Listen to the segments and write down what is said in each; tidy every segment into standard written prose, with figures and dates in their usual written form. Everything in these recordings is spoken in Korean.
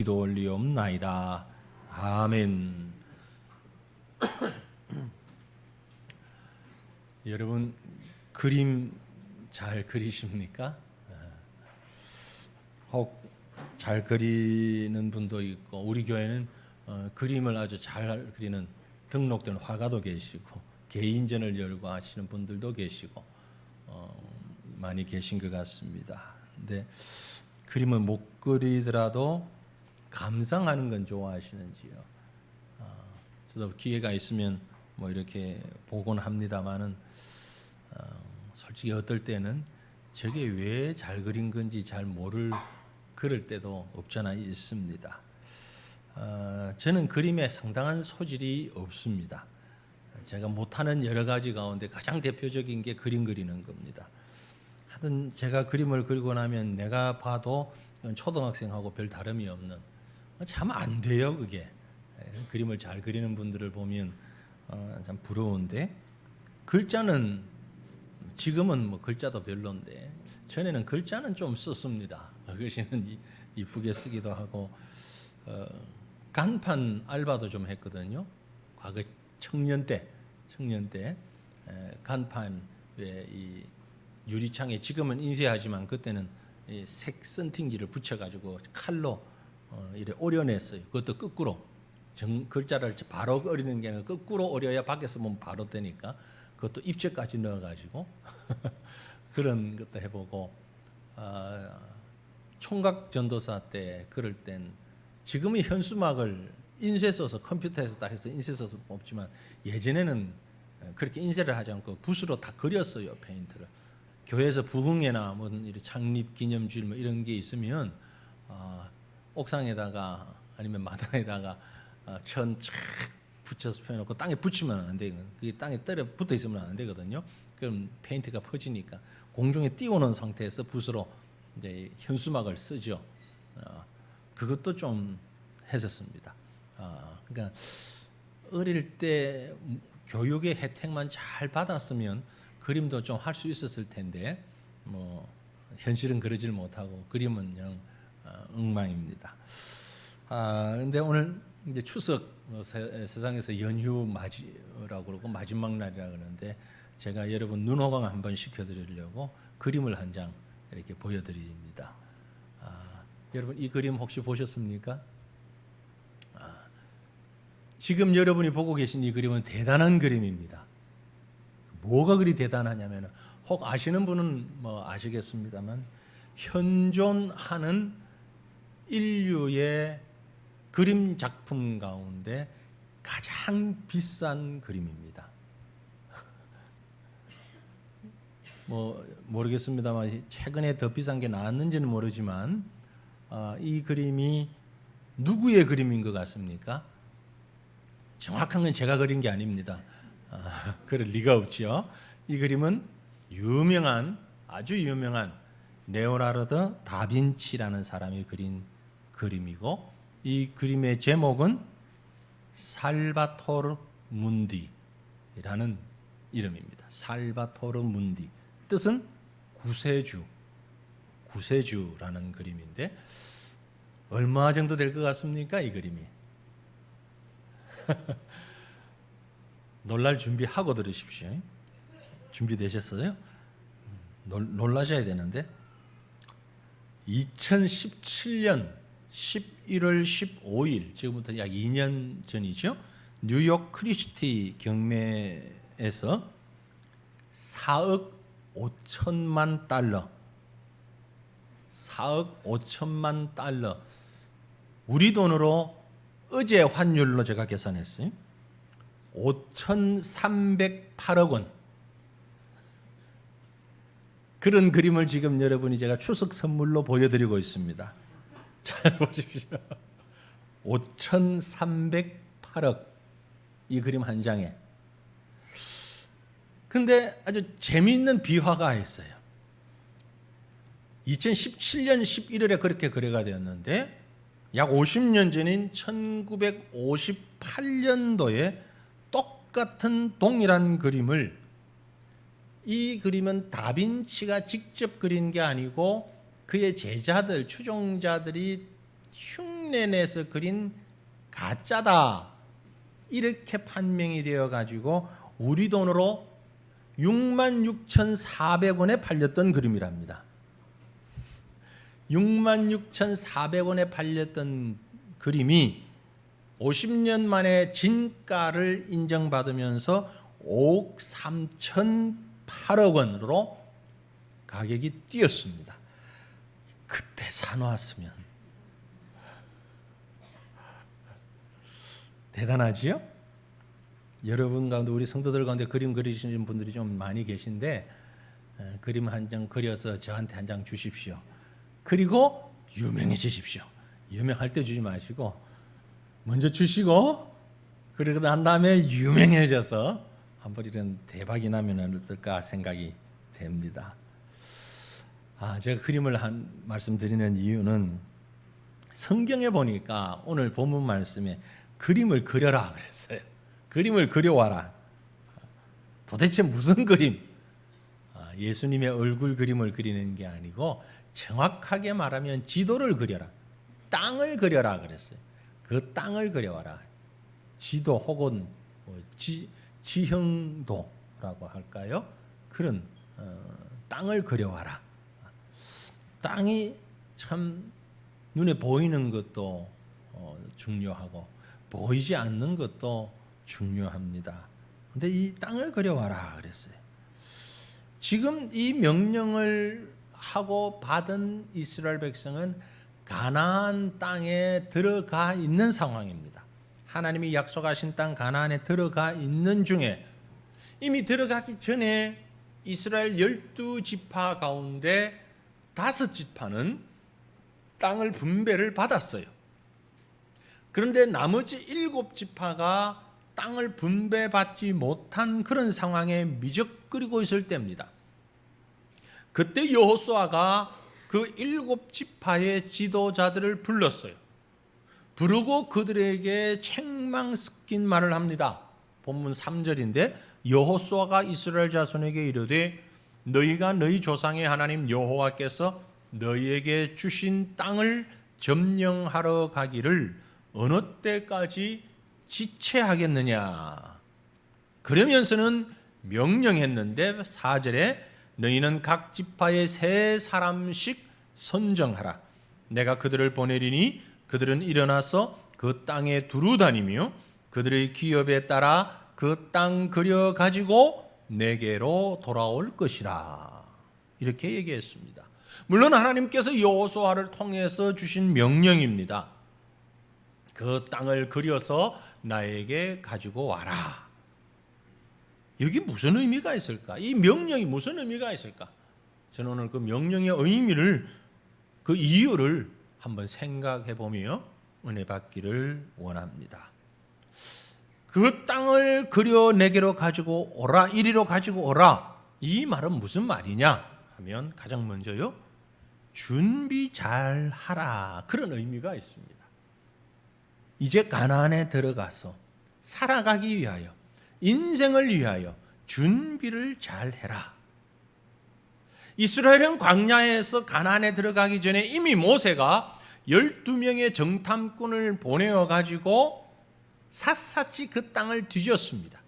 기도 올리옵나이다. 아멘. 여러분 그림 잘 그리십니까? 혹 잘 그리는 분도 있고, 우리 교회는 그림을 아주 잘 그리는 등록된 화가도 계시고 개인전을 열고 하시는 분들도 계시고 많이 계신 것 같습니다. 근데 그림을 못 그리더라도 감상하는 건 좋아하시는지요? 저도 기회가 있으면 뭐 이렇게 보곤 합니다만은 솔직히 어떨 때는 저게 왜 잘 그린 건지 잘 모를 그럴 때도 없잖아 있습니다. 저는 그림에 상당한 소질이 없습니다. 제가 못하는 여러 가지 가운데 가장 대표적인 게 그림 그리는 겁니다. 하여튼 제가 그림을 그리고 나면 내가 봐도 초등학생하고 별 다름이 없는, 참 안 돼요 그게. 그림을 잘 그리는 분들을 보면 참 부러운데, 글자는 지금은 뭐 글자도 별론데 전에는 글자는 좀 썼습니다. 글씨는 이쁘게 쓰기도 하고 간판 알바도 좀 했거든요. 과거 청년 때 간판 이 유리창에, 지금은 인쇄하지만 그때는 색 선팅지를 붙여가지고 칼로 이렇게 오려냈어요. 그것도 거꾸로 글자를 바로 그리는 게 아니라 거꾸로 오려야 밖에서 보면 바로 되니까 그것도 입체까지 넣어가지고 그런 것도 해보고, 총각 전도사 때 그럴 땐 지금의 현수막을 인쇄 써서 컴퓨터에서 다 해서 인쇄 써서 뽑지만 예전에는 그렇게 인쇄를 하지 않고 붓으로 다 그렸어요. 페인트를. 교회에서 부흥회나 뭐 창립 기념주일 뭐 이런 게 있으면 옥상에다가 아니면 마당에다가 천 쫙 붙여서 펴놓고 땅에 붙이면 안 되거든요. 그게 땅에 떨어 붙어 있으면 안 되거든요. 그럼 페인트가 퍼지니까 공중에 띄워놓은 상태에서 붓으로 이제 현수막을 쓰죠. 그것도 좀 했었습니다. 그러니까 어릴 때 교육의 혜택만 잘 받았으면 그림도 좀 할 수 있었을 텐데 뭐 현실은 그러질 못하고 그림은 그냥 엉망입니다. 근데 오늘 이제 추석 세상에서 연휴 맞이라고 그러고 마지막 날이라 그러는데 제가 여러분 눈호강 한번 시켜드리려고 그림을 한 장 이렇게 보여드립니다. 여러분 이 그림 혹시 보셨습니까? 지금 여러분이 보고 계신 이 그림은 대단한 그림입니다. 뭐가 그리 대단하냐면, 혹 아시는 분은 뭐 아시겠습니다만 현존하는 인류의 그림 작품 가운데 가장 비싼 그림입니다. 뭐 모르겠습니다만 최근에 더 비싼 게 나왔는지는 모르지만 이 그림이 누구의 그림인 것 같습니까? 정확한 건 제가 그린 게 아닙니다. 그럴 리가 없죠. 이 그림은 아주 유명한 레오나르도 다빈치라는 사람이 그린 그림이고, 이 그림의 제목은 살바토르 문디라는 이름입니다. 살바토르 문디, 뜻은 구세주라는 그림인데 얼마 정도 될 것 같습니까? 이 그림이. 놀랄 준비하고 들으십시오. 준비되셨어요? 놀라셔야 되는데 2017년 11월 15일, 지금부터 약 2년 전이죠. 뉴욕 크리스티 경매에서 4억 5천만 달러, 우리 돈으로 어제 환율로 제가 계산했어요. 5,308억 원. 그런 그림을 지금 여러분이 제가 추석 선물로 보여드리고 있습니다. 잘 보십시오. 5,308억, 이 그림 한 장에. 근데 아주 재미있는 비화가 있어요. 2017년 11월에 그렇게 거래가 되었는데 약 50년 전인 1958년도에 똑같은 동일한 그림을, 이 그림은 다빈치가 직접 그린 게 아니고 그의 제자들, 추종자들이 흉 흉내내서 그린 가짜다, 이렇게 판명이 되어가지고 우리 돈으로 66,400원에 팔렸던 그림이랍니다. 66,400원에 팔렸던 그림이 50년 만에 진가를 인정받으면서 5억 3,008억 원으로 가격이 뛰었습니다. 그때 사놓았으면 대단하지요? 여러분 가운데, 우리 성도들 가운데 그림 그리시는 분들이 좀 많이 계신데, 그림 한 장 그려서 저한테 한 장 주십시오. 그리고 유명해지십시오. 유명할 때 주지 마시고 먼저 주시고, 그리고 난 다음에 유명해져서 한번 이런 대박이 나면 어떨까 생각이 됩니다. 제가 그림을 말씀드리는 이유는, 성경에 보니까 오늘 본문 말씀에 그림을 그려라 그랬어요. 그림을 그려와라. 도대체 무슨 그림? 예수님의 얼굴 그림을 그리는 게 아니고 정확하게 말하면 지도를 그려라. 땅을 그려라 그랬어요. 그 땅을 그려와라. 지도 혹은 지형도라고 할까요? 그런 땅을 그려와라. 땅이 참 눈에 보이는 것도 중요하고 보이지 않는 것도 중요합니다. 근데 이 땅을 그려와라 그랬어요. 지금 이 명령을 하고 받은 이스라엘 백성은 가나안 땅에 들어가 있는 상황입니다. 하나님이 약속하신 땅 가나안에 들어가 있는 중에, 이미 들어가기 전에 이스라엘 12지파 가운데 5지파는 땅을 분배를 받았어요. 그런데 나머지 7지파가 땅을 분배받지 못한 그런 상황에 미적거리고 있을 때입니다. 그때 여호수아가 그 7지파의 지도자들을 불렀어요. 부르고 그들에게 책망 섞인 말을 합니다. 본문 3절인데, 여호수아가 이스라엘 자손에게 이르되 너희가 너희 조상의 하나님 여호와께서 너희에게 주신 땅을 점령하러 가기를 어느 때까지 지체하겠느냐. 그러면서는 명령했는데 4절에 너희는 각 지파에 3사람씩 선정하라. 내가 그들을 보내리니 그들은 일어나서 그 땅에 두루 다니며 그들의 기업에 따라 그 땅 그려 가지고 내게로 돌아올 것이라. 이렇게 얘기했습니다. 물론 하나님께서 여호수아를 통해서 주신 명령입니다. 그 땅을 그려서 나에게 가지고 와라. 여기 무슨 의미가 있을까? 이 명령이 무슨 의미가 있을까? 저는 오늘 그 명령의 의미를, 그 이유를 한번 생각해 보며 은혜 받기를 원합니다. 그 땅을 그려 내게로 가지고 오라, 이리로 가지고 오라. 이 말은 무슨 말이냐 하면, 가장 먼저요, 준비 잘 하라, 그런 의미가 있습니다. 이제 가나안에 들어가서 살아가기 위하여, 인생을 위하여 준비를 잘 해라. 이스라엘은 광야에서 가나안에 들어가기 전에 이미 모세가 12명의 정탐꾼을 보내어 가지고 샅샅이 그 땅을 뒤졌습니다.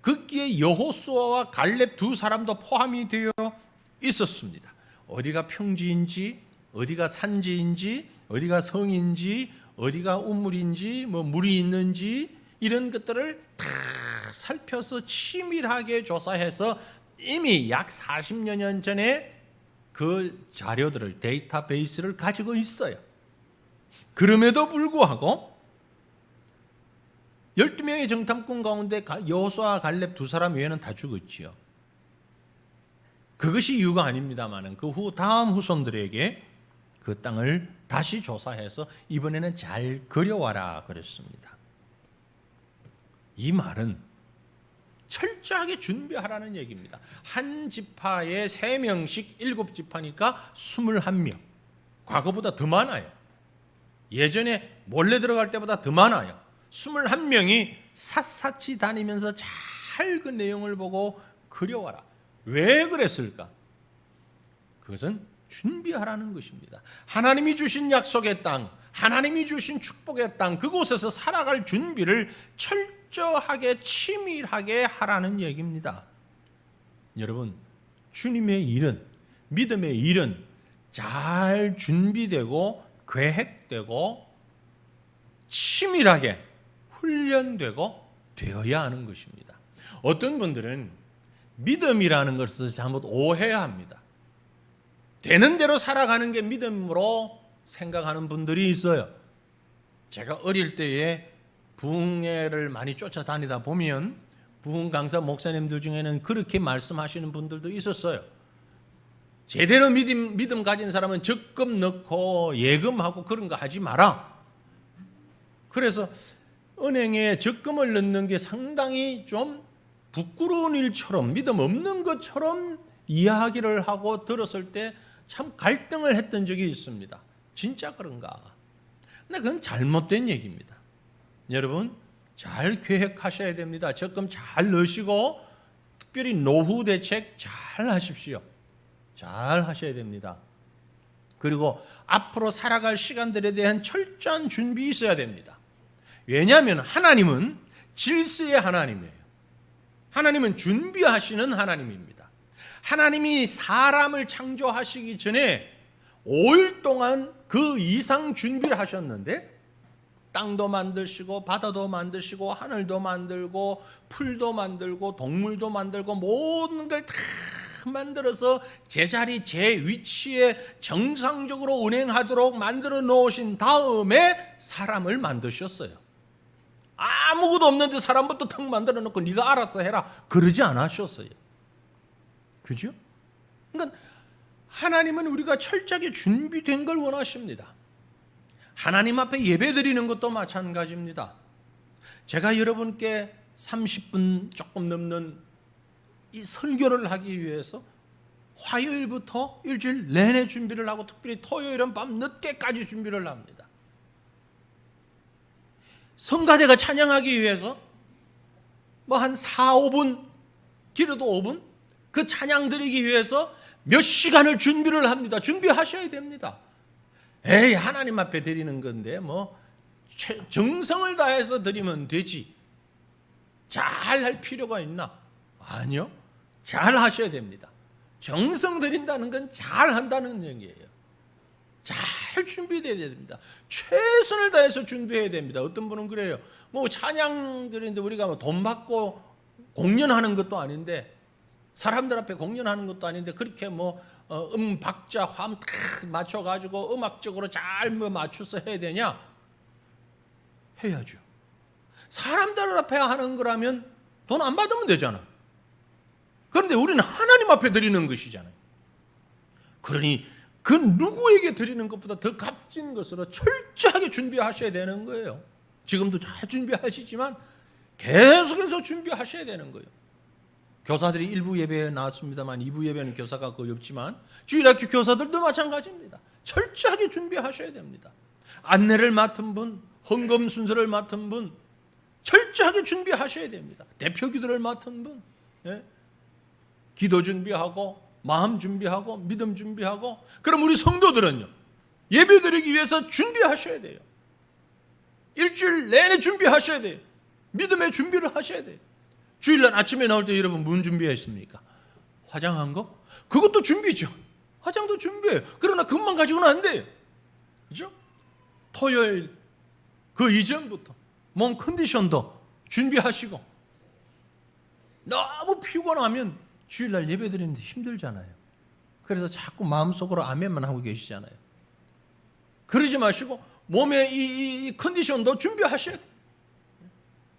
거기에 여호수아와 갈렙 2사람도 포함이 되어 있었습니다. 어디가 평지인지, 어디가 산지인지, 어디가 성인지, 어디가 우물인지, 물이 있는지, 이런 것들을 다 살펴서 치밀하게 조사해서 이미 약 40여 년 전에 그 자료들을, 데이터베이스를 가지고 있어요. 그럼에도 불구하고 12명의 정탐꾼 가운데 여호수아, 갈렙 2사람 외에는 다 죽었지요. 그것이 이유가 아닙니다만, 그 후 다음 후손들에게 그 땅을 다시 조사해서 이번에는 잘 그려와라 그랬습니다. 이 말은 철저하게 준비하라는 얘기입니다. 한 지파에 3명씩 7지파니까 21명. 과거보다 더 많아요. 예전에 몰래 들어갈 때보다 더 많아요. 21명이 샅샅이 다니면서 잘 그 내용을 보고 그려와라. 왜 그랬을까? 그것은 준비하라는 것입니다. 하나님이 주신 약속의 땅, 하나님이 주신 축복의 땅, 그곳에서 살아갈 준비를 철저하게 치밀하게 하라는 얘기입니다. 여러분, 주님의 일은, 믿음의 일은 잘 준비되고 계획되고 치밀하게 훈련되고 되어야 하는 것입니다. 어떤 분들은 믿음이라는 것을 잘못 오해합니다. 되는 대로 살아가는 게 믿음으로 생각하는 분들이 있어요. 제가 어릴 때에 부흥회를 많이 쫓아다니다 보면 부흥 강사 목사님들 중에는 그렇게 말씀하시는 분들도 있었어요. 제대로 믿음 가진 사람은 적금 넣고 예금하고 그런 거 하지 마라. 그래서 은행에 적금을 넣는 게 상당히 좀 부끄러운 일처럼, 믿음 없는 것처럼 이야기를 하고 들었을 때 참 갈등을 했던 적이 있습니다. 진짜 그런가? 근데 그건 잘못된 얘기입니다. 여러분, 잘 계획하셔야 됩니다. 적금 잘 넣으시고 특별히 노후 대책 잘 하십시오. 잘 하셔야 됩니다. 그리고 앞으로 살아갈 시간들에 대한 철저한 준비 있어야 됩니다. 왜냐하면 하나님은 질서의 하나님이에요. 하나님은 준비하시는 하나님입니다. 하나님이 사람을 창조하시기 전에 5일 동안 그 이상 준비를 하셨는데 땅도 만드시고 바다도 만드시고 하늘도 만들고 풀도 만들고 동물도 만들고 모든 걸 다 만들어서 제자리 제 위치에 정상적으로 운행하도록 만들어 놓으신 다음에 사람을 만드셨어요. 아무것도 없는데 사람부터 턱 만들어 놓고 네가 알아서 해라 그러지 않으셨어요. 그죠? 그러니까 하나님은 우리가 철저하게 준비된 걸 원하십니다. 하나님 앞에 예배드리는 것도 마찬가지입니다. 제가 여러분께 30분 조금 넘는 이 설교를 하기 위해서 화요일부터 일주일 내내 준비를 하고 특별히 토요일은 밤 늦게까지 준비를 합니다. 성가대가 찬양하기 위해서 뭐 한 4, 5분, 길어도 5분 그 찬양 드리기 위해서 몇 시간을 준비를 합니다. 준비하셔야 됩니다. 에이, 하나님 앞에 드리는 건데 뭐 정성을 다해서 드리면 되지. 잘 할 필요가 있나? 아니요. 잘 하셔야 됩니다. 정성 드린다는 건 잘 한다는 얘기예요. 잘 준비되어야 됩니다. 최선을 다해서 준비해야 됩니다. 어떤 분은 그래요. 뭐 찬양 드리는데 우리가 뭐 돈 받고 공연하는 것도 아닌데 사람들 앞에 공연하는 것도 아닌데 그렇게 뭐 박자 화음 딱 맞춰가지고 음악적으로 잘 맞춰서 해야 되냐? 해야죠. 사람들 앞에 하는 거라면 돈 안 받으면 되잖아. 그런데 우리는 하나님 앞에 드리는 것이잖아요. 그러니 그 누구에게 드리는 것보다 더 값진 것으로 철저하게 준비하셔야 되는 거예요. 지금도 잘 준비하시지만 계속해서 준비하셔야 되는 거예요. 교사들이 1부 예배에 나왔습니다만 2부 예배는 교사가 거의 없지만 주일학교 교사들도 마찬가지입니다. 철저하게 준비하셔야 됩니다. 안내를 맡은 분, 헌금 순서를 맡은 분 철저하게 준비하셔야 됩니다. 대표 기도를 맡은 분, 기도 준비하고 마음 준비하고 믿음 준비하고 그럼 우리 성도들은요 예배 드리기 위해서 준비하셔야 돼요. 일주일 내내 준비하셔야 돼요. 믿음의 준비를 하셔야 돼요. 주일날 아침에 나올 때 여러분 뭔 준비했습니까? 화장한 거? 그것도 준비죠. 화장도 준비해요. 그러나 그것만 가지고는 안 돼요. 그죠? 토요일 그 이전부터 몸 컨디션도 준비하시고 너무 피곤하면 주일날 예배 드리는데 힘들잖아요. 그래서 자꾸 마음속으로 아멘만 하고 계시잖아요. 그러지 마시고 몸의 이 컨디션도 준비하셔야 돼요.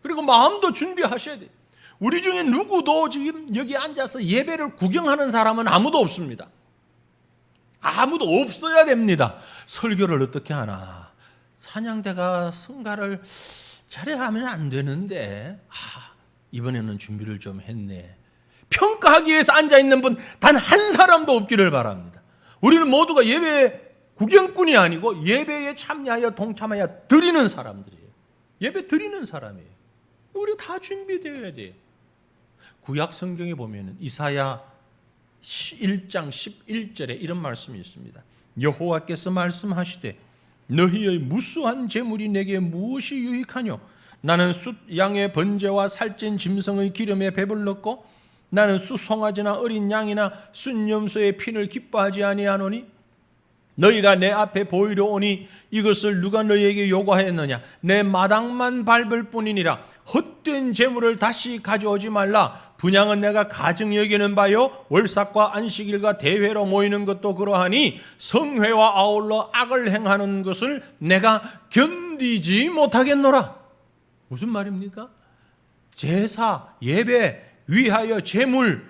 그리고 마음도 준비하셔야 돼요. 우리 중에 누구도 지금 여기 앉아서 예배를 구경하는 사람은 아무도 없습니다. 아무도 없어야 됩니다. 설교를 어떻게 하나? 찬양대가 성가를 잘해가면 안 되는데 이번에는 준비를 좀 했네. 평가하기 위해서 앉아있는 분 단 한 사람도 없기를 바랍니다. 우리는 모두가 예배 구경꾼이 아니고 예배에 참여하여 동참하여 드리는 사람들이에요. 예배 드리는 사람이에요. 우리 다 준비되어야 돼요. 구약 성경에 보면 이사야 1장 11절에 이런 말씀이 있습니다. 여호와께서 말씀하시되 너희의 무수한 재물이 내게 무엇이 유익하뇨? 나는 숫 양의 번제와 살찐 짐승의 기름에 배불렀고 나는 숫 송아지나 어린 양이나 순염소의 핀을 기뻐하지 아니하노니 너희가 내 앞에 보이려 오니 이것을 누가 너희에게 요구하였느냐? 내 마당만 밟을 뿐이니라. 헛된 재물을 다시 가져오지 말라. 분향은 내가 가증 여기는 바요 월삭과 안식일과 대회로 모이는 것도 그러하니 성회와 아울러 악을 행하는 것을 내가 견디지 못하겠노라. 무슨 말입니까? 제사, 예배, 위하여 재물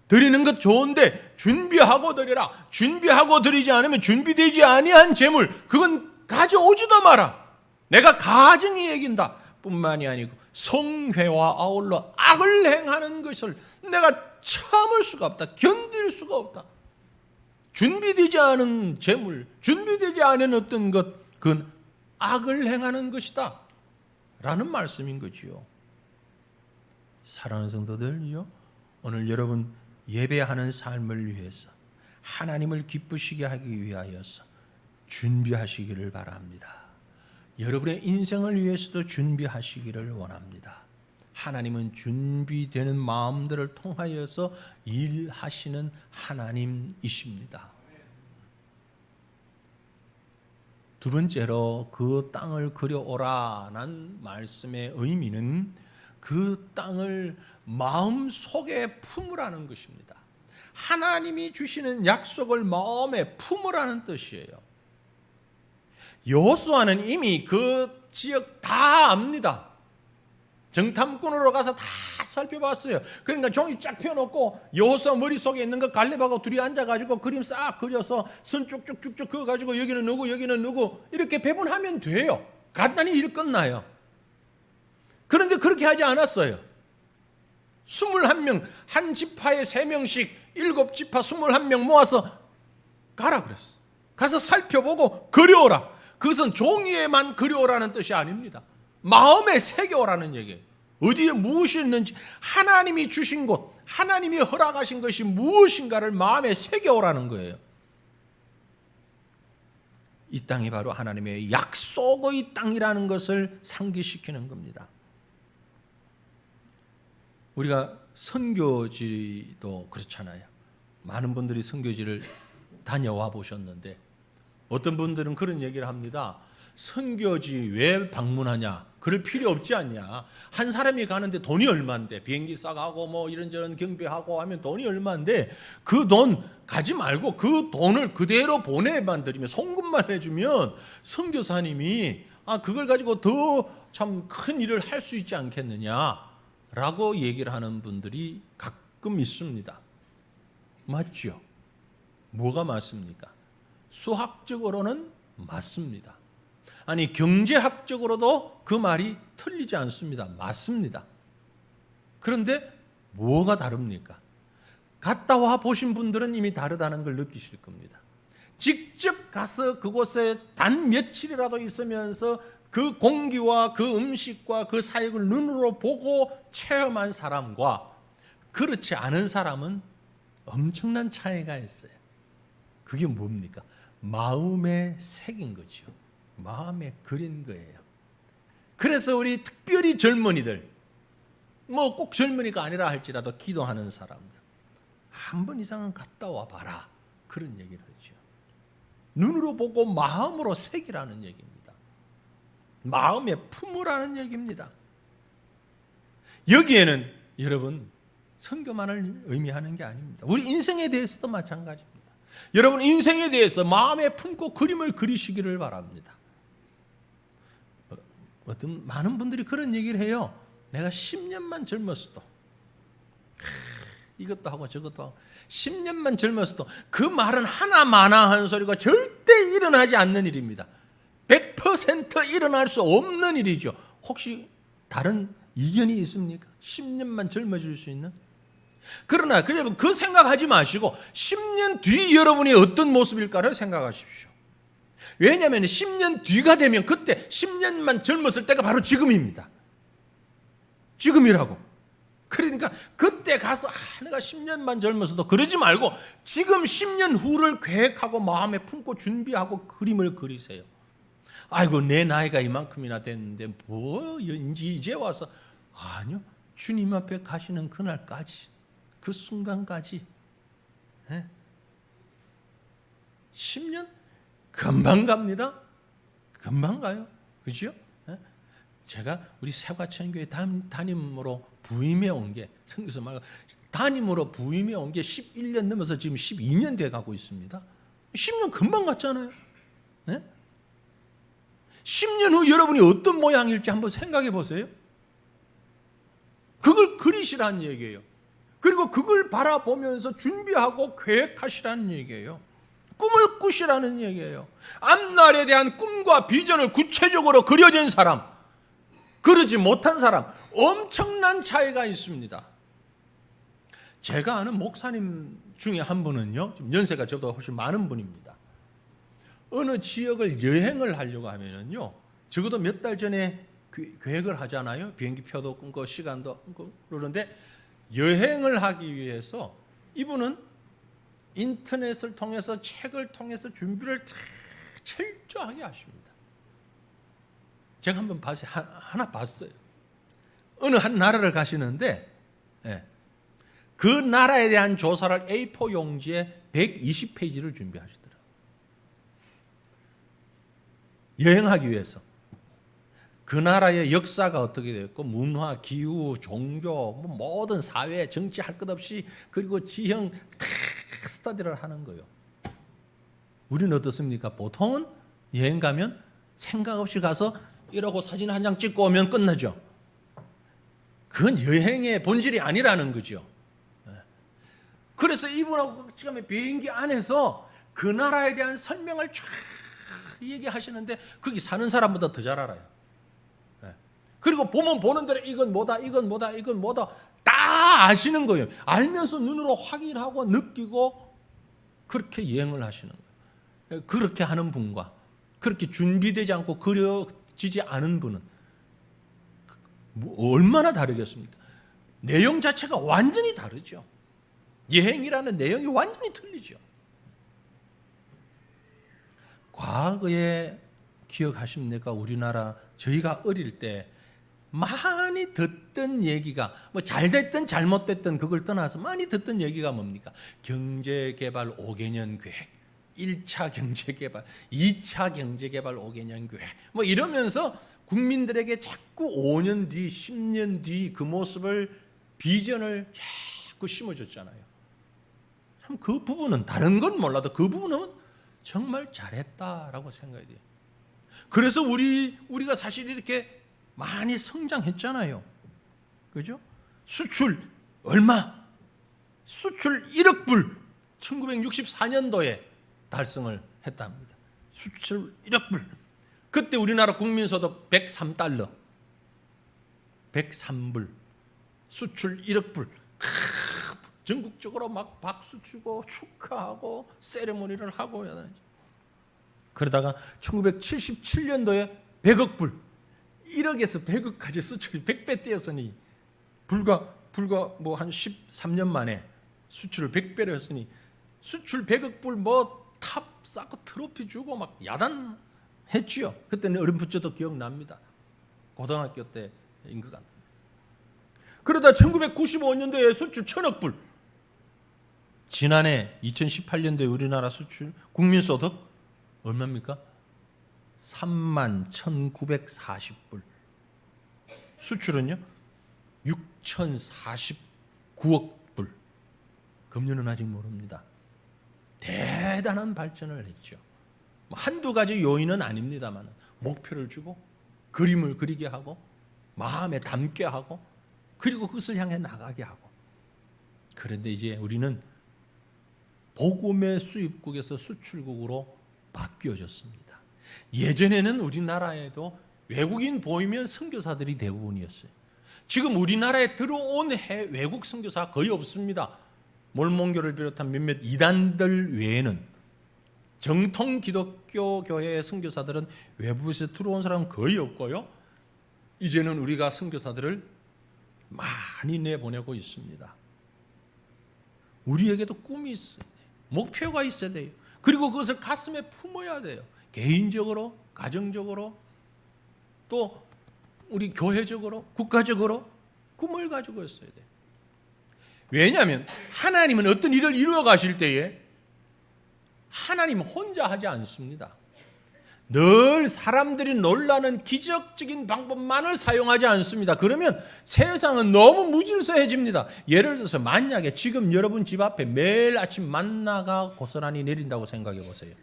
드리는 것 좋은데 준비하고 드리라. 준비하고 드리지 않으면 준비되지 아니한 재물 그건 가져오지도 마라. 내가 가증히 여긴다 뿐만이 아니고 성회와 아울러 악을 행하는 것을 내가 참을 수가 없다. 견딜 수가 없다. 준비되지 않은 재물, 준비되지 않은 어떤 것, 그건 악을 행하는 것이다 라는 말씀인 거지요. 사랑하는 성도들요, 오늘 여러분 예배하는 삶을 위해서 하나님을 기쁘시게 하기 위하여서 준비하시기를 바랍니다. 여러분의 인생을 위해서도 준비하시기를 원합니다. 하나님은 준비되는 마음들을 통하여서 일하시는 하나님이십니다. 두 번째로 그 땅을 그려오라는 말씀의 의미는 그 땅을 마음속에 품으라는 것입니다. 하나님이 주시는 약속을 마음에 품으라는 뜻이에요. 여호수아는 이미 그 지역 다 압니다. 정탐꾼으로 가서 다 살펴봤어요. 그러니까 종이 쫙 펴놓고 여호수아 머릿속에 있는 거 갈렙하고 둘이 앉아가지고 그림 싹 그려서 손 쭉쭉쭉쭉 그어가지고 여기는 누구 여기는 누구 이렇게 배분하면 돼요. 간단히 일 끝나요. 그런데 그렇게 하지 않았어요. 21명, 한 지파에 3명씩 7지파 21명 모아서 가라 그랬어. 가서 살펴보고 그려오라. 그것은 종이에만 그려오라는 뜻이 아닙니다. 마음에 새겨오라는 얘기예요. 어디에 무엇이 있는지 하나님이 주신 곳, 하나님이 허락하신 것이 무엇인가를 마음에 새겨오라는 거예요. 이 땅이 바로 하나님의 약속의 땅이라는 것을 상기시키는 겁니다. 우리가 선교지도 그렇잖아요. 많은 분들이 선교지를 다녀와 보셨는데 어떤 분들은 그런 얘기를 합니다. 선교지 왜 방문하냐? 그럴 필요 없지 않냐? 한 사람이 가는데 돈이 얼마인데 비행기 싸가고 뭐 이런저런 경비하고 하면 돈이 얼마인데 그 돈 가지 말고 그 돈을 그대로 보내만 드리면 송금만 해주면 선교사님이 그걸 가지고 더 참 큰 일을 할 수 있지 않겠느냐라고 얘기를 하는 분들이 가끔 있습니다. 맞죠? 뭐가 맞습니까? 수학적으로는 맞습니다. 아니 경제학적으로도 그 말이 틀리지 않습니다. 맞습니다. 그런데 뭐가 다릅니까? 갔다 와 보신 분들은 이미 다르다는 걸 느끼실 겁니다. 직접 가서 그곳에 단 며칠이라도 있으면서 그 공기와 그 음식과 그 사역을 눈으로 보고 체험한 사람과 그렇지 않은 사람은 엄청난 차이가 있어요. 그게 뭡니까? 마음에 새긴 거죠. 마음에 그린 거예요. 그래서 우리 특별히 젊은이들, 뭐 꼭 젊은이가 아니라 할지라도 기도하는 사람들, 한 번 이상은 갔다 와 봐라. 그런 얘기를 하죠. 눈으로 보고 마음으로 새기라는 얘기입니다. 마음에 품으라는 얘기입니다. 여기에는 여러분 선교만을 의미하는 게 아닙니다. 우리 인생에 대해서도 마찬가지입니다. 여러분 인생에 대해서 마음에 품고 그림을 그리시기를 바랍니다. 어떤 많은 분들이 그런 얘기를 해요. 내가 10년만 젊었어도 이것도 하고 저것도 하고 10년만 젊었어도 그 말은 하나마나 한 소리가 절대 일어나지 않는 일입니다. 100% 일어날 수 없는 일이죠. 혹시 다른 이견이 있습니까? 10년만 젊어질 수 있는? 그러나 여러분 그 생각하지 마시고 10년 뒤 여러분이 어떤 모습일까를 생각하십시오. 왜냐하면 10년 뒤가 되면 그때 10년만 젊었을 때가 바로 지금입니다. 지금이라고. 그러니까 그때 가서 내가 10년만 젊어서도 그러지 말고 지금 10년 후를 계획하고 마음에 품고 준비하고 그림을 그리세요. 아이고 내 나이가 이만큼이나 됐는데 뭐 이제 와서 아니요. 주님 앞에 가시는 그날까지 그 순간까지 10년 금방 갑니다. 금방 가요. 그죠? 제가 우리 세과천교회 담임으로 부임해 온 게 선교사 말고 담임으로 부임해 온 게 11년 넘어서 지금 12년 돼 가고 있습니다. 10년 금방 갔잖아요. 10년 후 여러분이 어떤 모양일지 한번 생각해 보세요. 그걸 그리시라는 얘기예요. 그리고 그걸 바라보면서 준비하고 계획하시라는 얘기예요. 꿈을 꾸시라는 얘기예요. 앞날에 대한 꿈과 비전을 구체적으로 그려진 사람, 그러지 못한 사람, 엄청난 차이가 있습니다. 제가 아는 목사님 중에 한 분은요, 좀 연세가 저보다 훨씬 많은 분입니다. 어느 지역을 여행을 하려고 하면은요, 적어도 몇 달 전에 계획을 하잖아요. 비행기표도 끊고 시간도 끊고 그러는데 여행을 하기 위해서 이분은 인터넷을 통해서 책을 통해서 준비를 다 철저하게 하십니다. 제가 한번 봤어요. 하나 봤어요. 어느 한 나라를 가시는데 그 나라에 대한 조사를 A4 용지에 120페이지를 준비하시더라고요. 여행하기 위해서. 그 나라의 역사가 어떻게 되었고 문화, 기후, 종교, 모든 사회, 정치 할 것 없이 그리고 지형 다 스터디를 하는 거예요. 우리는 어떻습니까? 보통은 여행 가면 생각 없이 가서 이러고 사진 한 장 찍고 오면 끝나죠. 그건 여행의 본질이 아니라는 거죠. 그래서 이분하고 지금 비행기 안에서 그 나라에 대한 설명을 쫙 얘기하시는데 거기 사는 사람보다 더 잘 알아요. 그리고 보면 보는 대로 이건 뭐다, 이건 뭐다, 이건 뭐다 다 아시는 거예요. 알면서 눈으로 확인하고 느끼고 그렇게 여행을 하시는 거예요. 그렇게 하는 분과 그렇게 준비되지 않고 그려지지 않은 분은 얼마나 다르겠습니까? 내용 자체가 완전히 다르죠. 여행이라는 내용이 완전히 틀리죠. 과거에 기억하십니까? 우리나라 저희가 어릴 때 많이 듣던 얘기가 뭐 잘됐든 잘못됐든 그걸 떠나서 많이 듣던 얘기가 뭡니까? 경제개발 5개년 계획, 1차 경제개발, 2차 경제개발 5개년 계획 뭐 이러면서 국민들에게 자꾸 5년 뒤, 10년 뒤 그 모습을 비전을 자꾸 심어줬잖아요. 참 그 부분은 다른 건 몰라도 그 부분은 정말 잘했다라고 생각이 돼요. 그래서 우리가 사실 이렇게 많이 성장했잖아요. 그죠? 수출 얼마? 수출 1억 불 1964년도에 달성을 했답니다. 수출 1억 불. 그때 우리나라 국민소득 103달러. 103불. 수출 1억 불. 전국적으로 막 박수 치고 축하하고 세레모니를 하고 그러다가 1977년도에 100억 불 1억에서 100억까지 수출이 100배 뛰었으니 불과 뭐 한 13년 만에 수출을 100배로 했으니 수출 100억 불 뭐 탑 쌓고 트로피 주고 막 야단했지요. 그때는 어렴풋이도 기억납니다. 고등학교 때인 것 같은데. 그러다 1995년도에 수출 1000억 불. 지난해 2018년도에 우리나라 수출 국민소득 얼마입니까? 31,940불. 수출은요? 6,049억 불. 금년은 아직 모릅니다. 대단한 발전을 했죠. 한두 가지 요인은 아닙니다만 목표를 주고 그림을 그리게 하고 마음에 담게 하고 그리고 그것을 향해 나가게 하고. 그런데 이제 우리는 복음의 수입국에서 수출국으로 바뀌어졌습니다. 예전에는 우리나라에도 외국인 보이면 선교사들이 대부분이었어요. 지금 우리나라에 들어온 외국 선교사 거의 없습니다. 몰몬교를 비롯한 몇몇 이단들 외에는 정통 기독교 교회의 선교사들은 외부에서 들어온 사람은 거의 없고요. 이제는 우리가 선교사들을 많이 내보내고 있습니다. 우리에게도 꿈이 있어야 돼요. 목표가 있어야 돼요. 그리고 그것을 가슴에 품어야 돼요. 개인적으로, 가정적으로, 또 우리 교회적으로, 국가적으로 꿈을 가지고 있어야 돼요. 왜냐하면 하나님은 어떤 일을 이루어 가실 때에 하나님은 혼자 하지 않습니다. 늘 사람들이 놀라는 기적적인 방법만을 사용하지 않습니다. 그러면 세상은 너무 무질서해집니다. 예를 들어서 만약에 지금 여러분 집 앞에 매일 아침 만나가 고스란히 내린다고 생각해 보세요.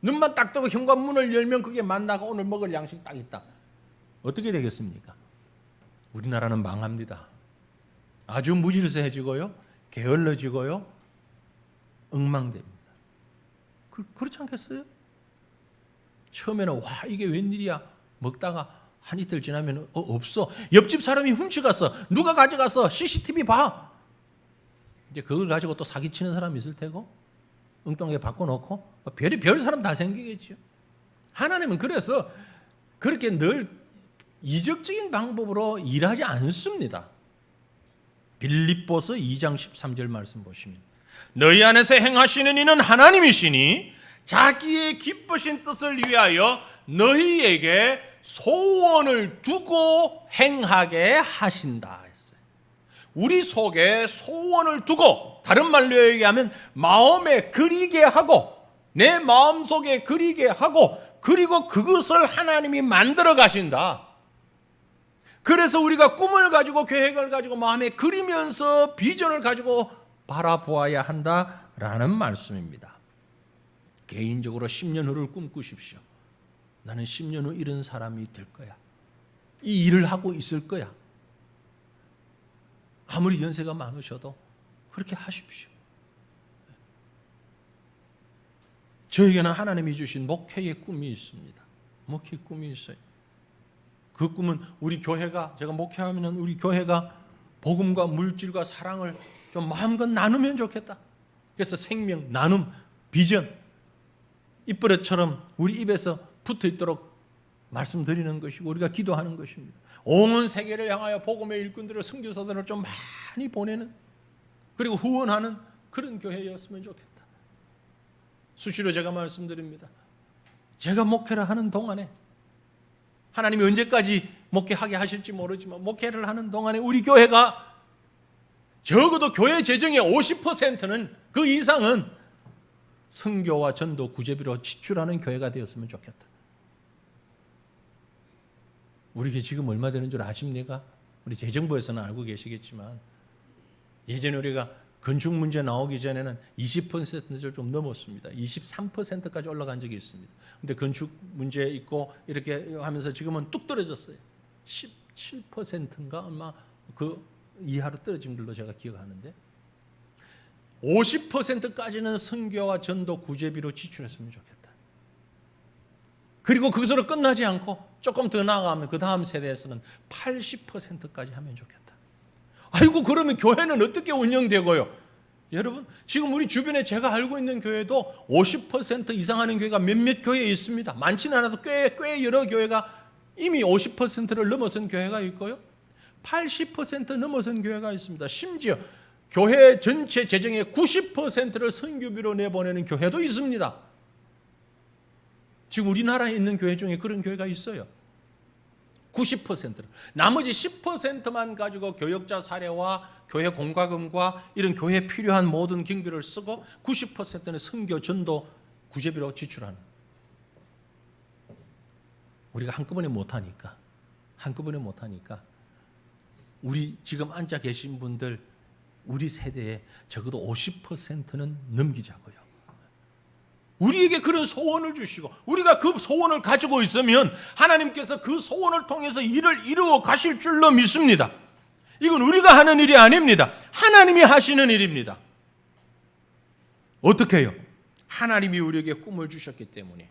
눈만 딱 뜨고 현관문을 열면 그게 만나가 오늘 먹을 양식이 딱 있다. 어떻게 되겠습니까? 우리나라는 망합니다. 아주 무질서해지고요, 게을러지고요, 엉망됩니다. 그렇지 않겠어요? 처음에는 와 이게 웬일이야 먹다가 한 이틀 지나면 없어. 옆집 사람이 훔쳐갔어. 누가 가져갔어. CCTV 봐. 이제 그걸 가지고 또 사기치는 사람이 있을 테고 엉뚱하게 바꿔놓고 별 사람 다 생기겠죠. 하나님은 그래서 그렇게 늘 이적적인 방법으로 일하지 않습니다. 빌립보서 2장 13절 말씀 보시면 너희 안에서 행하시는 이는 하나님이시니 자기의 기쁘신 뜻을 위하여 너희에게 소원을 두고 행하게 하신다 했어요. 우리 속에 소원을 두고, 다른 말로 얘기하면 마음에 그리게 하고, 내 마음속에 그리게 하고, 그리고 그것을 하나님이 만들어 가신다. 그래서 우리가 꿈을 가지고 계획을 가지고 마음에 그리면서 비전을 가지고 바라보아야 한다라는 말씀입니다. 개인적으로 10년 후를 꿈꾸십시오. 나는 10년 후 이런 사람이 될 거야. 이 일을 하고 있을 거야. 아무리 연세가 많으셔도 그렇게 하십시오. 저에게는 하나님이 주신 목회의 꿈이 있습니다. 목회의 꿈이 있어요. 그 꿈은 우리 교회가, 제가 목회하면 우리 교회가 복음과 물질과 사랑을 좀 마음껏 나누면 좋겠다. 그래서 생명, 나눔, 비전, 입버릇처럼 우리 입에서 붙어 있도록 말씀드리는 것이고 우리가 기도하는 것입니다. 온 세계를 향하여 복음의 일꾼들을, 선교사들을 좀 많이 보내는, 그리고 후원하는 그런 교회였으면 좋겠다. 수시로 제가 말씀드립니다. 제가 목회를 하는 동안에, 하나님이 언제까지 목회하게 하실지 모르지만 목회를 하는 동안에 우리 교회가 적어도 교회 재정의 50%는, 그 이상은 선교와 전도 구제비로 지출하는 교회가 되었으면 좋겠다. 우리게 지금 얼마 되는 줄 아십니까? 우리 재정부에서는 알고 계시겠지만 예전에 우리가 건축 문제 나오기 전에는 20%를 좀 넘었습니다. 23%까지 올라간 적이 있습니다. 근데 건축 문제 있고 이렇게 하면서 지금은 뚝 떨어졌어요. 17%인가 아마 그 이하로 떨어진 걸로 제가 기억하는데, 50%까지는 선교와 전도 구제비로 지출했으면 좋겠다. 그리고 그것으로 끝나지 않고 조금 더 나아가면 그 다음 세대에서는 80%까지 하면 좋겠다. 아이고, 그러면 교회는 어떻게 운영되고요? 여러분, 지금 우리 주변에 제가 알고 있는 교회도 50% 이상 하는 교회가 몇몇 교회에 있습니다. 많지는 않아도 꽤 여러 교회가 이미 50%를 넘어선 교회가 있고요, 80% 넘어선 교회가 있습니다. 심지어 교회 전체 재정의 90%를 선교비로 내보내는 교회도 있습니다. 지금 우리나라에 있는 교회 중에 그런 교회가 있어요. 90%를. 나머지 10%만 가지고 교역자 사례와 교회 공과금과 이런 교회에 필요한 모든 경비를 쓰고 90%는 선교 전도 구제비로 지출하는. 우리가 한꺼번에 못하니까 우리 지금 앉아 계신 분들, 우리 세대에 적어도 50%는 넘기자고요. 우리에게 그런 소원을 주시고 우리가 그 소원을 가지고 있으면 하나님께서 그 소원을 통해서 일을 이루어 가실 줄로 믿습니다. 이건 우리가 하는 일이 아닙니다. 하나님이 하시는 일입니다. 어떻게 해요? 하나님이 우리에게 꿈을 주셨기 때문에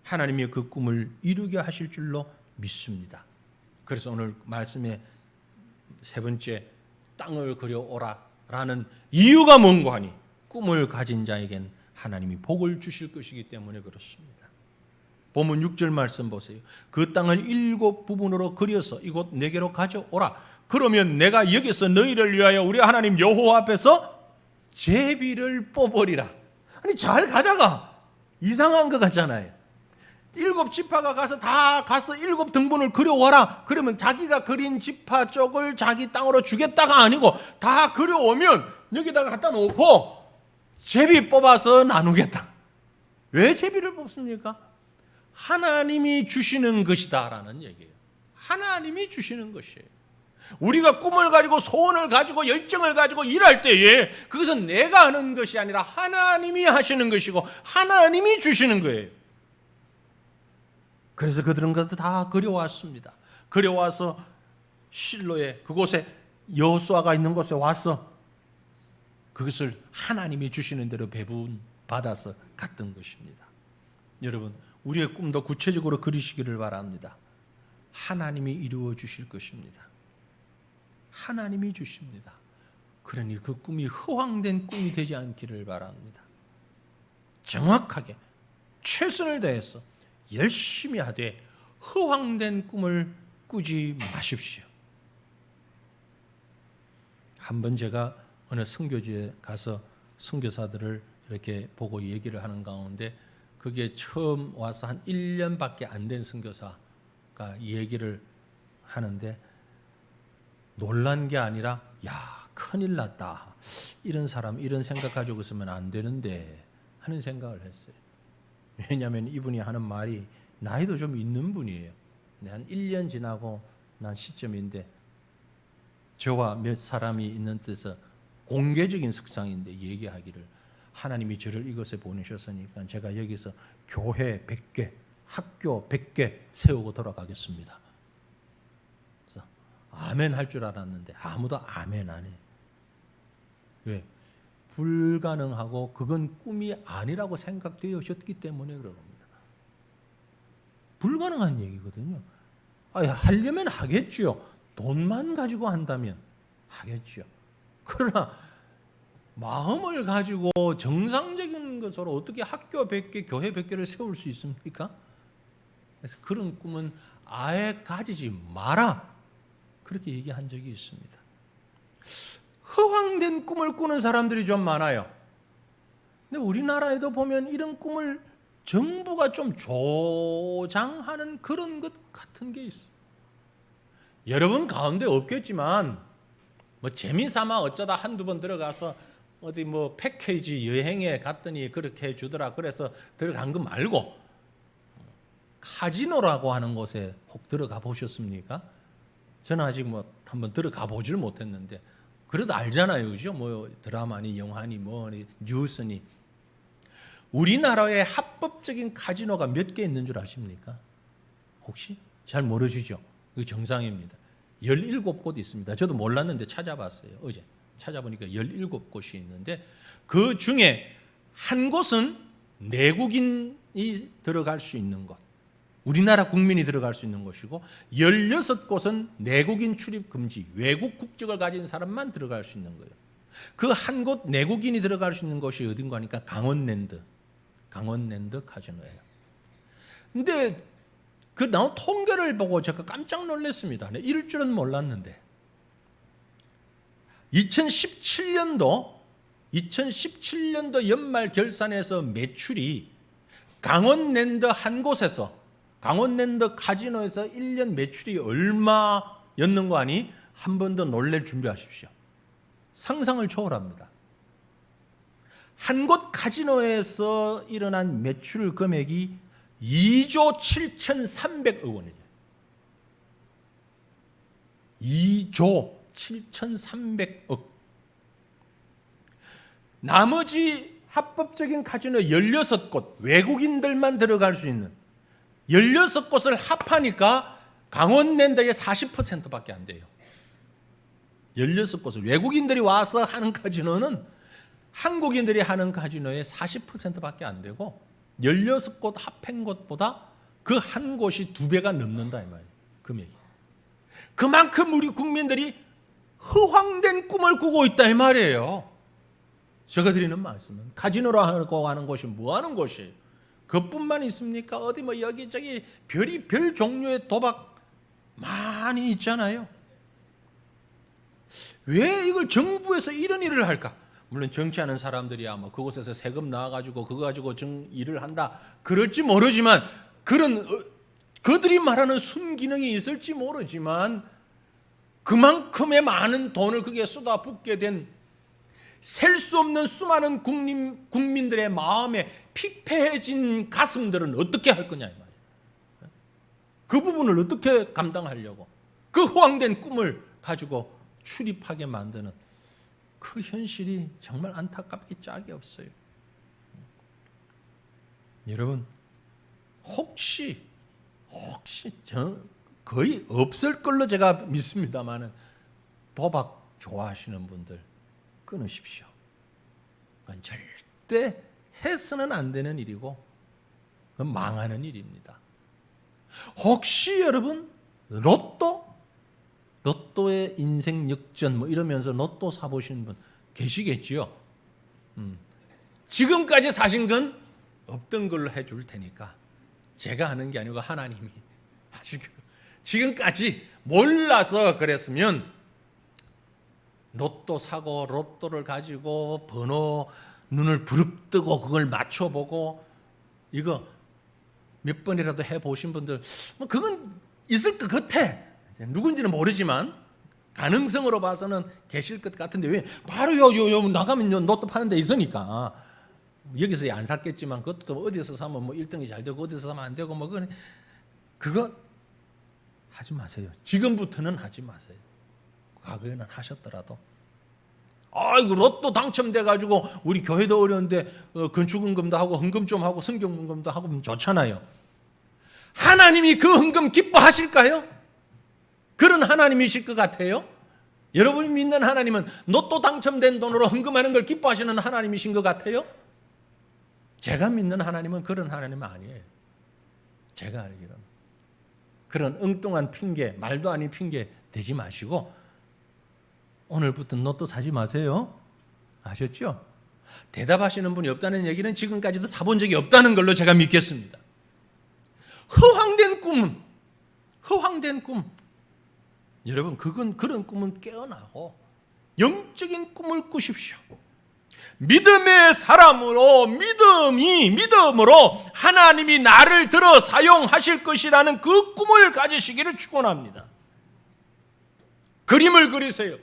하나님이 그 꿈을 이루게 하실 줄로 믿습니다. 그래서 오늘 말씀의 세 번째, 땅을 그려오라 라는 이유가 뭔가 하니 꿈을 가진 자에겐 하나님이 복을 주실 것이기 때문에 그렇습니다. 본문 6절 말씀 보세요. 그 땅을 7 부분으로 그려서 이곳 4개로 가져오라. 그러면 내가 여기서 너희를 위하여 우리 하나님 여호와 앞에서 제비를 뽑으리라. 아니 잘 가다가 이상한 것 같잖아요. 7 지파가 다 가서 7 등분을 그려와라. 그러면 자기가 그린 지파 쪽을 자기 땅으로 주겠다가 아니고 다 그려오면 여기다가 갖다 놓고 제비 뽑아서 나누겠다. 왜 제비를 뽑습니까? 하나님이 주시는 것이다라는 얘기예요. 하나님이 주시는 것이에요. 우리가 꿈을 가지고 소원을 가지고 열정을 가지고 일할 때에 그것은 내가 하는 것이 아니라 하나님이 하시는 것이고 하나님이 주시는 거예요. 그래서 그들은 그것도 다 그려왔습니다. 그려와서 실로에 그곳에 여호수아가 있는 곳에 와서 그것을 하나님이 주시는 대로 배분 받아서 갔던 것입니다. 여러분, 우리의 꿈도 구체적으로 그리시기를 바랍니다. 하나님이 이루어 주실 것입니다. 하나님이 주십니다. 그러니 그 꿈이 허황된 꿈이 되지 않기를 바랍니다. 정확하게 최선을 다해서 열심히 하되 허황된 꿈을 꾸지 마십시오. 한번 제가 어느 선교지에 가서 선교사들을 이렇게 보고 얘기를 하는 가운데 그게 처음 와서 한 1년밖에 안 된 선교사가 얘기를 하는데 놀란 게 아니라 야 큰일 났다. 이런 사람 이런 생각 가지고 있으면 안 되는데 하는 생각을 했어요. 왜냐하면 이분이 하는 말이 나이도 좀 있는 분이에요. 한 1년 지나고 난 시점인데 저와 몇 사람이 있는 데서 공개적인 석상인데 얘기하기를 하나님이 저를 이곳에 보내셨으니까 제가 여기서 교회 100개, 학교 100개 세우고 돌아가겠습니다. 그래서 아멘 할 줄 알았는데 아무도 아멘 안 해. 왜? 불가능하고 그건 꿈이 아니라고 생각되셨기 때문에 그런 겁니다. 불가능한 얘기거든요. 하려면 하겠죠. 돈만 가지고 한다면 하겠죠. 그러나 마음을 가지고 정상적인 것으로 어떻게 학교 100개, 교회 100개를 세울 수 있습니까? 그래서 그런 꿈은 아예 가지지 마라. 그렇게 얘기한 적이 있습니다. 허황된 꿈을 꾸는 사람들이 좀 많아요. 근데 우리나라에도 보면 이런 꿈을 정부가 좀 조장하는 그런 것 같은 게 있어요. 여러분 가운데 없겠지만 뭐 재미삼아 어쩌다 한두 번 들어가서 어디 뭐 패키지 여행에 갔더니 그렇게 해주더라. 그래서 들어간 거 말고 카지노라고 하는 곳에 혹 들어가 보셨습니까? 저는 아직 뭐 한번 들어가 보질 못했는데 그래도 알잖아요, 그죠? 뭐 드라마니 영화니 뭐 뉴스니 우리나라에 합법적인 카지노가 몇 개 있는 줄 아십니까? 혹시 잘 모르시죠? 그게 정상입니다. 17곳 있습니다. 저도 몰랐는데 찾아봤어요. 어제 찾아보니까 17곳이 있는데 그 중에 한 곳은 내국인이 들어갈 수 있는 곳, 우리나라 국민이 들어갈 수 있는 곳이고 16곳은 내국인 출입 금지, 외국 국적을 가진 사람만 들어갈 수 있는 거예요. 그 한 곳 내국인이 들어갈 수 있는 곳이 어딘가 하니까 강원랜드 카지노예요. 근데 그 나온 통계를 보고 제가 깜짝 놀랐습니다. 이럴 줄은 몰랐는데 2017년도 연말 결산에서 매출이 강원랜드 한 곳에서 강원랜드 카지노에서 1년 매출이 얼마였는 거 아니? 한 번 더 놀랄 준비하십시오. 상상을 초월합니다. 한 곳 카지노에서 일어난 매출 금액이 2조 7,300억 원이에요. 2조 7,300억. 나머지 합법적인 카지노 16곳, 외국인들만 들어갈 수 있는 16곳을 합하니까 강원랜드의 40%밖에 안 돼요. 16곳을 외국인들이 와서 하는 카지노는 한국인들이 하는 카지노의 40%밖에 안 되고 16곳 합한 곳보다 그 한 곳이 2배가 넘는다 이 말이에요. 금액이. 그만큼 우리 국민들이 허황된 꿈을 꾸고 있다 이 말이에요. 제가 드리는 말씀은 카지노라고 하는 곳이 뭐 하는 곳이에요? 그뿐만 있습니까? 어디 뭐 여기저기 별 종류의 도박 많이 있잖아요. 왜 이걸 정부에서 이런 일을 할까? 물론 정치하는 사람들이야 뭐 그곳에서 세금 나와가지고 그거 가지고 일을 한다 그럴지 모르지만 그런 그들이 말하는 순기능이 있을지 모르지만 그만큼의 많은 돈을 거기에 쏟아붓게 된 셀 수 없는 수많은 국민들의 마음에 피폐해진 가슴들은 어떻게 할 거냐 이 말이에요. 그 부분을 어떻게 감당하려고 그 허황된 꿈을 가지고 출입하게 만드는 그 현실이 정말 안타깝기 짝이 없어요. 여러분 혹시 거의 없을 걸로 제가 믿습니다만은 도박 좋아하시는 분들 끊으십시오. 그건 절대 해서는 안 되는 일이고 그건 망하는 일입니다. 혹시 여러분 로또의 인생 역전 뭐 이러면서 로또 사보시는 분 계시겠지요? 지금까지 사신 건 없던 걸로 해줄 테니까 제가 하는 게 아니고 하나님이 하시고 지금까지 몰라서 그랬으면 로또 사고 로또를 가지고 번호 눈을 부릅뜨고 그걸 맞춰보고 이거 몇 번이라도 해보신 분들 뭐 그건 있을 것 같아. 누군지는 모르지만 가능성으로 봐서는 계실 것 같은데 왜 바로 요 나가면 로또 파는 데 있으니까 여기서 안 샀겠지만 그것도 어디서 사면 뭐 1등이 잘 되고 어디서 사면 안 되고 뭐 그거 하지 마세요. 지금부터는 하지 마세요. 과거에는 하셨더라도 아이고 로또 당첨돼 가지고 우리 교회도 어려운데 건축헌금도 하고 헌금 좀 하고 성경헌금도 하고 좋잖아요. 하나님이 그 헌금 기뻐하실까요? 그런 하나님이실 것 같아요? 여러분이 믿는 하나님은 로또 당첨된 돈으로 헌금하는 걸 기뻐하시는 하나님이신 것 같아요? 제가 믿는 하나님은 그런 하나님은 아니에요. 제가 알기로는. 그런 엉뚱한 핑계, 말도 아닌 핑계 대지 마시고 오늘부터 로또 사지 마세요. 아셨죠? 대답하시는 분이 없다는 얘기는 지금까지도 사본 적이 없다는 걸로 제가 믿겠습니다. 허황된 꿈. 여러분 그런 꿈은 깨어나고 영적인 꿈을 꾸십시오. 믿음의 사람으로 믿음으로 하나님이 나를 들어 사용하실 것이라는 그 꿈을 가지시기를 축원합니다. 그림을 그리세요.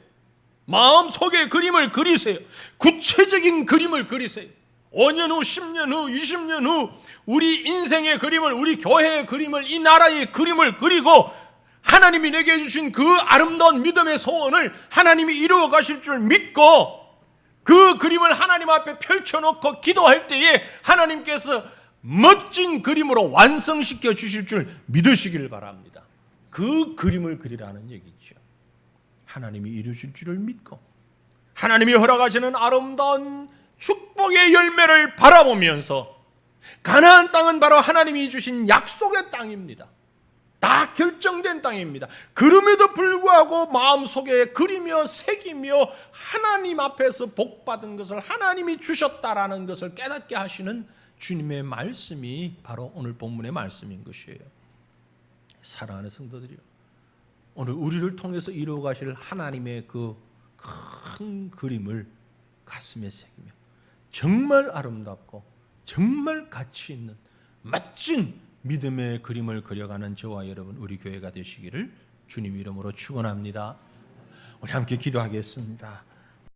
마음속에 그림을 그리세요. 구체적인 그림을 그리세요. 5년 후, 10년 후, 20년 후 우리 인생의 그림을, 우리 교회의 그림을, 이 나라의 그림을 그리고 하나님이 내게 주신 그 아름다운 믿음의 소원을 하나님이 이루어 가실 줄 믿고 그 그림을 하나님 앞에 펼쳐놓고 기도할 때에 하나님께서 멋진 그림으로 완성시켜 주실 줄 믿으시길 바랍니다. 그 그림을 그리라는 얘기죠. 하나님이 이루실 줄을 믿고 하나님이 허락하시는 아름다운 축복의 열매를 바라보면서 가나안 땅은 바로 하나님이 주신 약속의 땅입니다. 다 결정된 땅입니다. 그럼에도 불구하고 마음속에 그리며 새기며 하나님 앞에서 복받은 것을 하나님이 주셨다라는 것을 깨닫게 하시는 주님의 말씀이 바로 오늘 본문의 말씀인 것이에요. 사랑하는 성도들이요, 오늘 우리를 통해서 이루어 가실 하나님의 그 큰 그림을 가슴에 새기며 정말 아름답고 정말 가치 있는 멋진 믿음의 그림을 그려가는 저와 여러분 우리 교회가 되시기를 주님 이름으로 축원합니다. 우리 함께 기도하겠습니다.